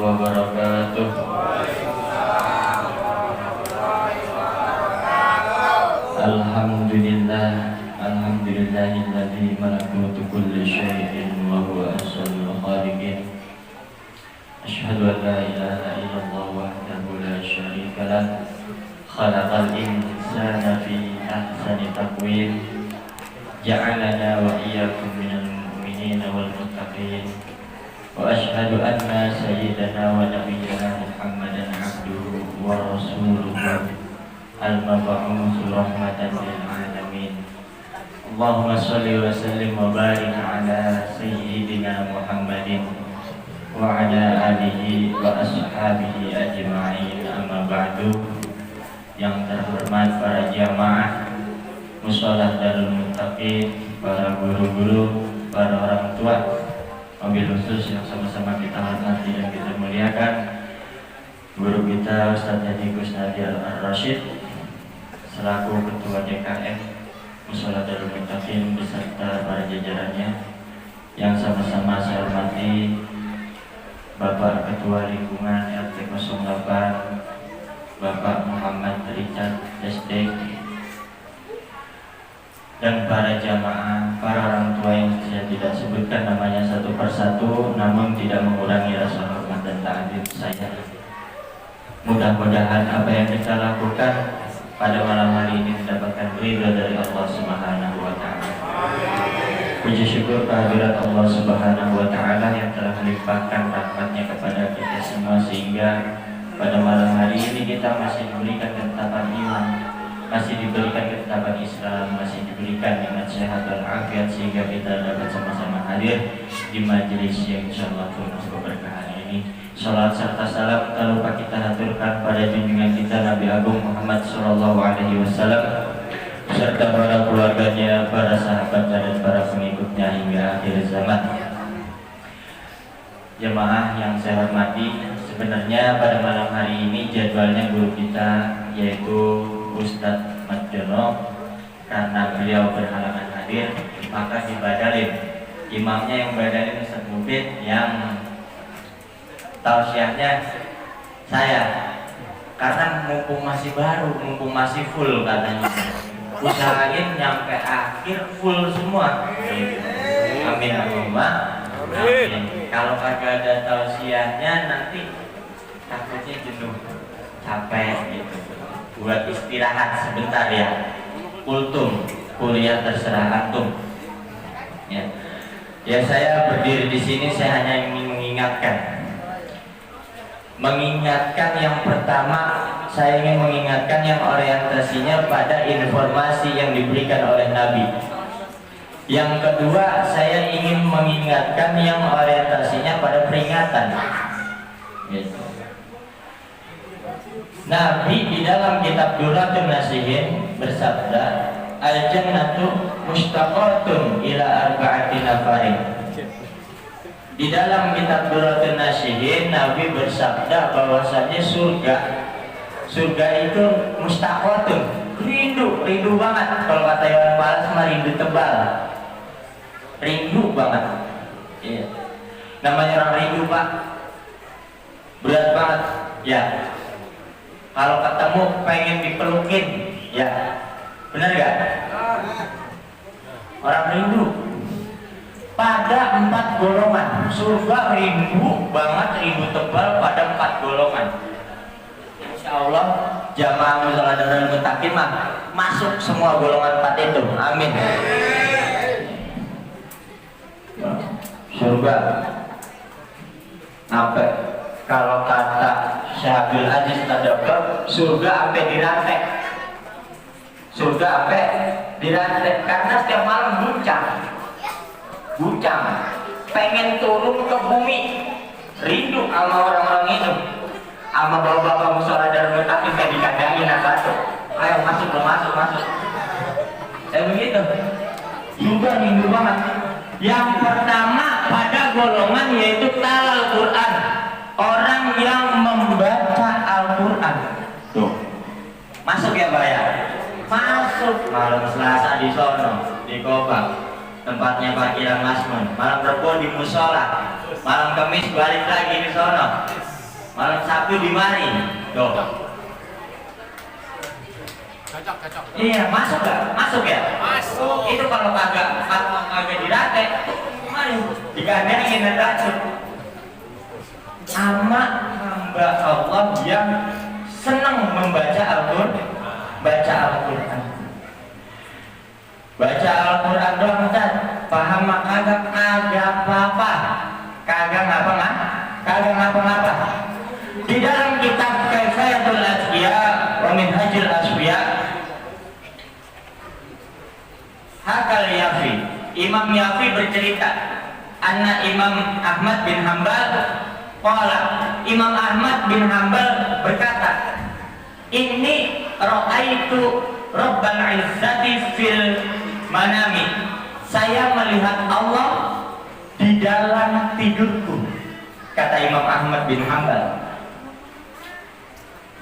wabarakatuh. Alhamdulillah, alhamdulillahilladzi malakutu kulli syai'in wa huwa ahsanul khaliqin. Asyhadu an la ilaha illallah wahdahu la syarika lah. Khalaqal insana fi ahsani taqwim. Ja'alana wa iyyakum minal mu'minin wal muttaqin. Wa asyhadu anna sayyidana wa nabiyyana Muhammadan abduhu wa rasuluhu al-mab'uts rahmatan lil alamin. Allahumma shalli wa sallim wa barik ala sayyidina Muhammadin wa ala alihi wa ashabihi ajma'in, amma ba'du. Yang terhormat para jamaah Musholah Darul Muttaqin, para guru-guru, para orang tua, wabil khusus yang sama-sama kita hormati dan kita muliakan, guru kita Ustaz Haji Kusnadi Al-Rashid selaku Ketua DKM Musholah Darul Muttaqin beserta para jajarannya, yang sama-sama saya hormati Bapak Ketua Lingkungan RT 08 Bapak Muhammad Richard SD, dan para jamaah, para orang tua yang saya tidak sebutkan namanya satu persatu, namun tidak mengurangi rasa hormat dan ta'zim saya. Mudah-mudahan apa yang kita lakukan pada malam hari ini mendapatkan ridha dari Allah Subhanahu wa Ta'ala. Puji syukur kehadirat Allah Subhanahu wa Ta'ala yang telah melimpahkan rahmatnya kepada kita semua, sehingga pada malam hari ini kita masih diberikan ketetapan iman, masih diberikan ketetapan Islam, masih diberikan nikmat sehat dan afiat, sehingga kita dapat sama-sama hadir di majelis yang insyaallah penuh keberkahan ini. Salat serta salam tak lupa kita haturkan pada junjungan kita Nabi Agung Muhammad Sallallahu Alaihi Wasallam serta para keluarganya, para sahabatnya, dan para pengikutnya hingga akhir zaman. Jemaah yang saya hormati, sebenarnya pada malam hari ini jadwalnya guru kita yaitu Ustadz Madjono, karena beliau berhalangan hadir maka dibadalin. Imamnya yang badalin Ustadz Mubin, yang tausiahnya saya, karena mumpung masih baru, mumpung masih full katanya, usahain nyampe akhir full semua. Amin Allahumma amin. Kalau kagak ada tausiahnya nanti takutnya jenuh, capek gitu. Buat istirahat sebentar ya. Kultum, kuliah terserah antum. Ya saya berdiri di sini, saya hanya ingin mengingatkan yang pertama, saya ingin mengingatkan yang orientasinya pada informasi yang diberikan oleh Nabi. Yang kedua, saya ingin mengingatkan yang orientasinya pada peringatan. Gitu. Nabi di dalam kitab Durratun Nasihin bersabda, al-jannatu mustaqatun ila arba'ati nafarin. Di dalam kitab Durratun Nasihin, Nabi bersabda bahwasanya surga itu mustaqatun, rindu banget. Kalau kata Iwan Fals mah rindu tebal, rindu banget. Iya. Namanya orang rindu pak, berat banget ya. Kalau ketemu pengen dipelukin, ya benar gak? Orang rindu pada 4 golongan. Surga rindu banget, rindu tebal pada 4 golongan. Insya Allah jamaah Musholah Darul Muttaqin mah masuk semua golongan 4 itu. Amin. Surga apa? Kalau kata Syabil Aziz Tadabbur, surga sampai dirantai. Surga sampai dirantai karena setiap malam bucang, pengen turun ke bumi, rindu sama orang-orang itu, sama bapak-bapak Musholah Darul Muttaqin kayak dikandangin satu, ayo masuk, begitu. Juga rindu banget. Yang pertama pada golongan yaitu talal Quran, orang yang membaca Al-Quran. Tuh, masuk ya Pak ya? Masuk. Malam Selasa di sono, di Kobak, tempatnya Pak Kiran Masmun. Malam Rebo di Musola, malam Kamis balik lagi di sono. Malam Sabtu di mari. Tuh. Cocok. Iya, masuk gak? Masuk ya? Masuk. Itu kalau kagak dirate, mari digandengin nanti. Sama hamba Allah yang senang membaca Al-Quran, baca Al-Quran. Baca Al-Quran doang kan? Paham kagak apa-apa. Kagak ngapa-ngapa. Di dalam kitab Kifayatul Asfiya wa Minhajul Asfiya, Hakal Yafi, Imam Yafi bercerita, anna Imam Ahmad bin Hambal qala, Imam Ahmad bin Hambal berkata, inni ra'aitu Rabbal Izzati fil manami, saya melihat Allah di dalam tidurku, kata Imam Ahmad bin Hambal.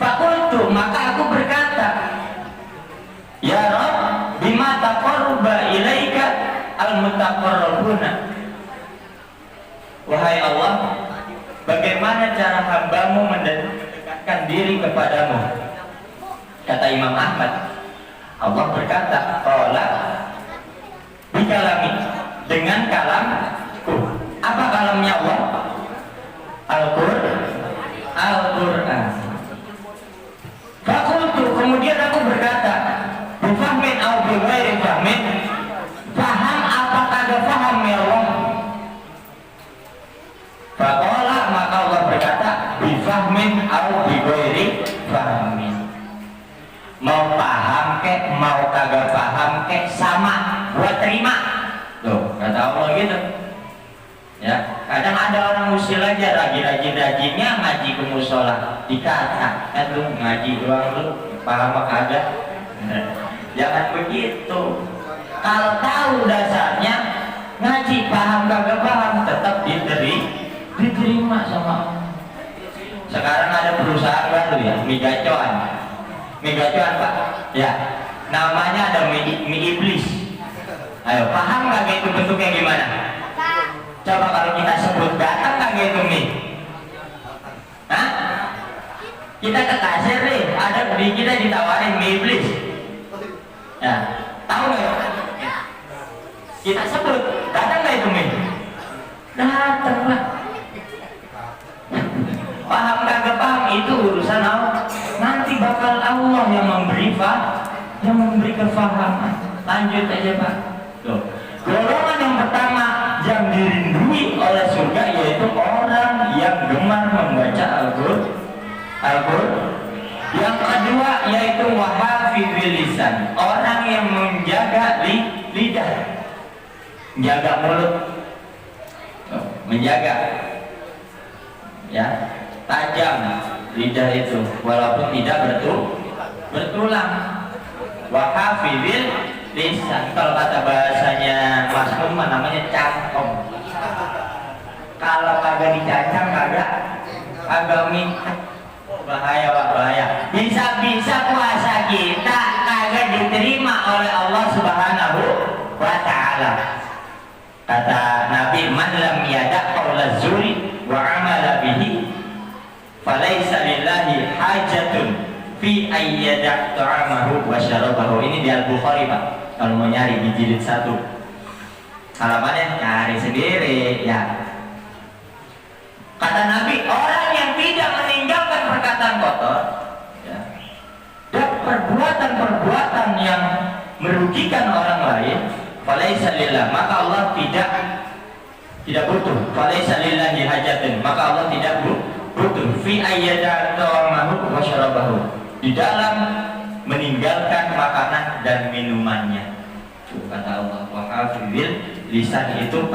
Fakultu, maka aku berkata, ya Rabb, bima taqarruba ilaika al-mutaqarrabuna. Wahai Allah, bagaimana cara hambamu mendekatkan diri kepadamu? Kata Imam Ahmad. Allah berkata, qala bikalami, dengan kalamku. Apa kalamnya Allah? Al-Quran. Fakultu, kemudian aku berkata, bifahmin au bighairi fahmin, faham apa kagak faham ya Allah? Faqala, maka Allah berkata, bifahmin au bighairi fahmin. Mau paham kek, mau kagak paham kek, sama, gua terima. Tuh, kata Allah gitu. Ya, kadang ada orang usil aja rajin-rajinnya ngaji ke musola, dikata, lu ngaji doang lu, paham apa kagak? Jangan begitu. Kalau tahu dasarnya, ngaji paham kagak paham tetap diterima sama Allah. Sekarang ada perusahaan baru ya, Migacoan Pak, ya, namanya ada mie iblis. Ayo, paham nggak itu bentuknya gimana? Coba kalau kita sebut, datang nggak itu mie? Hah? Kita ke kasir nih, ada di kita ditawarin mie iblis. Ya, tahu nggak? Kita sebut, datang nggak itu mie? Datang lah. Paham kagak paham itu urusan Allah. Nanti bakal Allah yang memberi kefahaman. Lanjut aja Pak. Tuh. Golongan yang pertama yang dirindui oleh surga yaitu orang yang gemar membaca Al-Quran. Yang kedua yaitu wahafidhil lisan, orang yang menjaga lidah, menjaga mulut, menjaga, ya, tajam lidah itu walaupun tidak bertulang. Wahafidhil lisan, kalau kata bahasanya Mas Mun namanya cangkong. Kalau kagak dicacang kagak minta. Bahaya Pak, bahaya. Bisa-bisa puasa kita kagak diterima oleh Allah Subhanahu wa ta'ala. Kata Nabi, man lam yada' qaula zuri wa amala bihi falaysa lillahi hajatun fi ayyada' ta'amahu wa syarabahu. Ini di Al-Bukhari Pak. Kalau mau nyari di jilid 1 halamannya cari sendiri ya. Kata Nabi, orang yang tidak meninggalkan perkataan kotor, ya, dan perbuatan-perbuatan yang merugikan orang lain, falaisa lillah, maka Allah tidak butuh. Falaisa lillahi hajatun, maka Allah tidak butuh fi ayyada ta'amahu wa syarabahu, di dalam meninggalkan makanan dan minumannya. Kata Allah, wa hafizil lisan, itu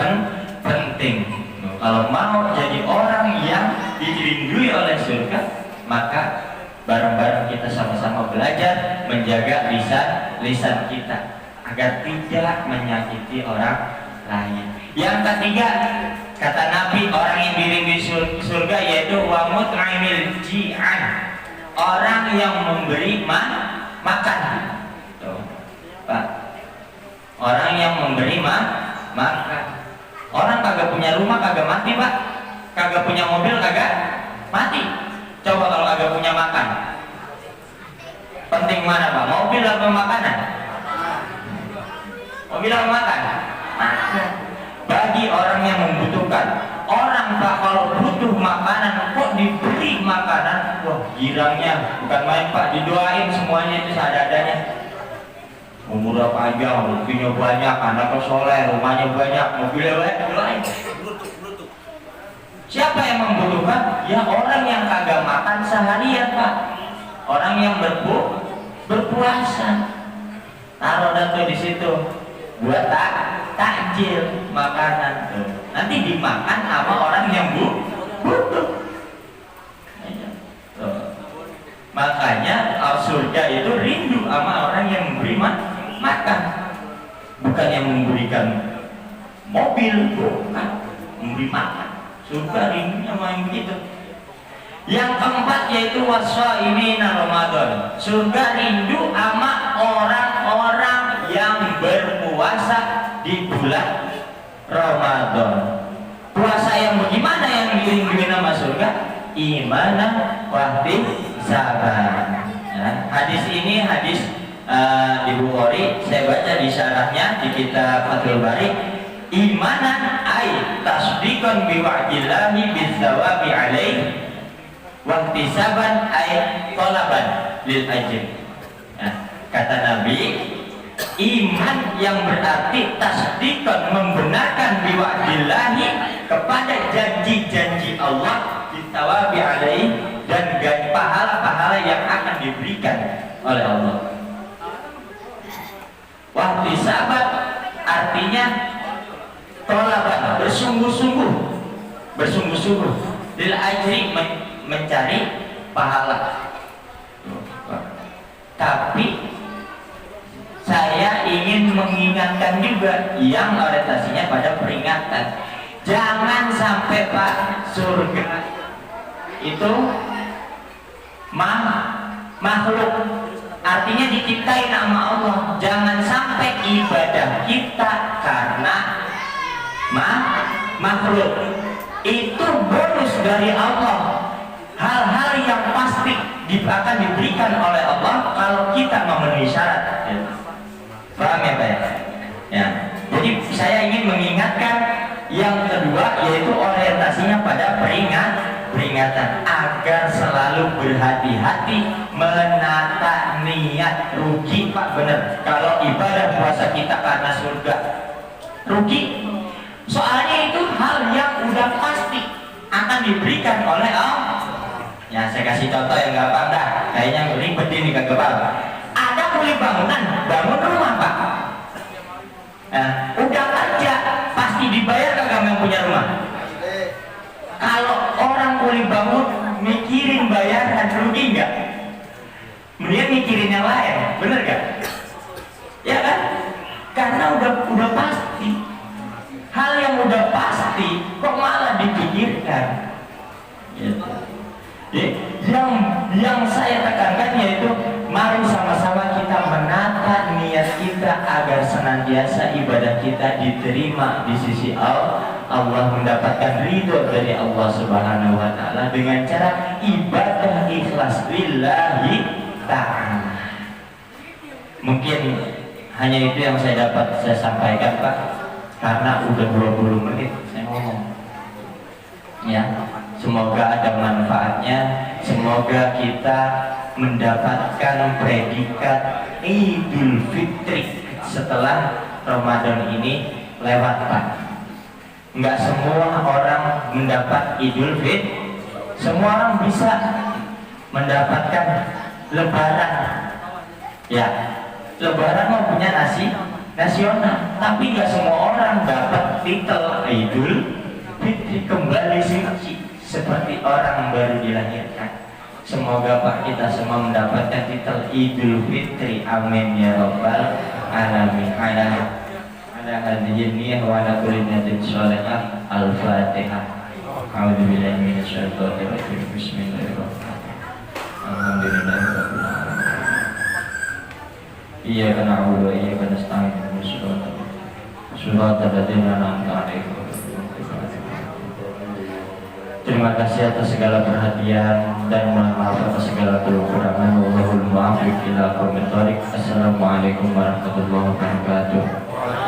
penting. Kalau mau jadi orang yang dirindui oleh surga, maka bareng-bareng kita sama-sama belajar menjaga lisan kita agar tidak menyakiti orang lain. Yang ketiga, kata Nabi, orang yang dirindui surga yaitu wa mut'imil ji'an, orang yang memberi makan. Tuh, Pak. Orang yang memberi makan. Orang kagak punya rumah kagak mati Pak, kagak punya mobil kagak mati. Coba kalau agak punya makan, penting mana Pak? Mobil apa makanan? Mobil apa makan? Makan. Bagi orang yang membutuhkan. Orang Pak kalau butuh makanan kok diberi makanan, wah girangnya bukan main Pak, didoain semuanya itu seadanya. Umur panjang, rezekinya banyak, anaknya soleh, rumahnya banyak, mobilnya banyak, doain. Siapa yang membutuhkan? Ya orang yang kagak makan seharian Pak, orang yang berpuasa. Taruh datu di situ, buat takjil makanan tuh. Nanti dimakan sama orang yang butuh. Makanya surga itu rindu sama orang yang memberi makan, bukan yang memberikan mobil, bukan memberi makan. Surga rindunya main begitu. Yang keempat yaitu waswaimina Ramadan. Surga rindu sama orang-orang yang berpuasa di bulan Ramadan. Puasa yang bagaimana yang dirinduin sama surga? Imanah wahdi sabar. Ya, hadis ini hadis di Bukhari, saya baca di syarahnya di kitab Fathul Bari. Imanan ay tasdiqan bi wa'dillahi bizawabi alaih wa ihtisaban ay talaban lil ajr. Nah, kata Nabi, iman yang berarti tasdiqan membenarkan bi wa'dillahi kepada janji-janji Allah bizawabi alaih dan pahala-pahala yang akan diberikan oleh Allah. Wa ihtisaban artinya tolaban, bersungguh-sungguh lil ajri, mencari pahala. Tapi saya ingin mengingatkan juga yang orientasinya pada peringatan. Jangan sampai Pak, surga itu makhluk, artinya diciptain sama Allah. Jangan sampai ibadah kita karena makhluk itu bonus dari Allah, hal-hal yang pasti akan diberikan oleh Allah kalau kita memenuhi syarat. Paham ya Pak? Ya. Jadi saya ingin mengingatkan yang kedua yaitu orientasinya pada peringatan agar selalu berhati-hati menata niat. Rugi Pak, bener kalau ibadah puasa kita karena surga, rugi. Soalnya itu hal yang udah pasti akan diberikan oleh Allah. Ya saya kasih contoh yang gampang dah, kayaknya ribet ini ke kepala. Ada kulit bangunan, bangun rumah Pak. Nah, udah kerja pasti dibayar kagak yang punya rumah. Kalau orang kulit bangun mikirin bayaran, rugi nggak? Mending mikirin yang lain, bener gak? Ya kan? Karena udah pasti. Hal yang udah pasti kok malah dipikirkan. Gitu. Yang saya tekankan yaitu mari sama-sama kita menata niat kita agar senantiasa ibadah kita diterima di sisi Allah, mendapatkan ridho dari Allah Subhanahu wa taala dengan cara ibadah ikhlas lillahi ta'ala. Mungkin hanya itu yang saya dapat saya sampaikan Pak, karena udah 20 menit saya ngomong. Ya, semoga ada manfaatnya, semoga kita mendapatkan predikat Idul Fitri setelah Ramadan ini lewat Pak. Enggak semua orang mendapat Idul Fitri, semua orang bisa mendapatkan Lebaran. Ya, Lebaran mau punya nasional, tapi nggak semua orang dapat titel Idul Fitri, kembali suci seperti orang baru dilahirkan. Semoga Pak kita semua mendapatkan titel Idul Fitri, amin ya rabbal alamin. Ala hadhihi niyyah wa ala kulli niyatin shalihah. Al-Fatihah. A'udzubillahi minasyaitonir rajim. Bismillahirrahmanirrahim. Alhamdulillahirabbil alamin. Iyyaka na'budu wa iyyaka nasta'in. Shiratal ladzina an'amta 'alaihim. Terima kasih atas segala perhatian dan mohon maaf atas segala kekurangan. Wallahul muwaffiq ila aqwamit thoriq. Assalamualaikum warahmatullahi wabarakatuh.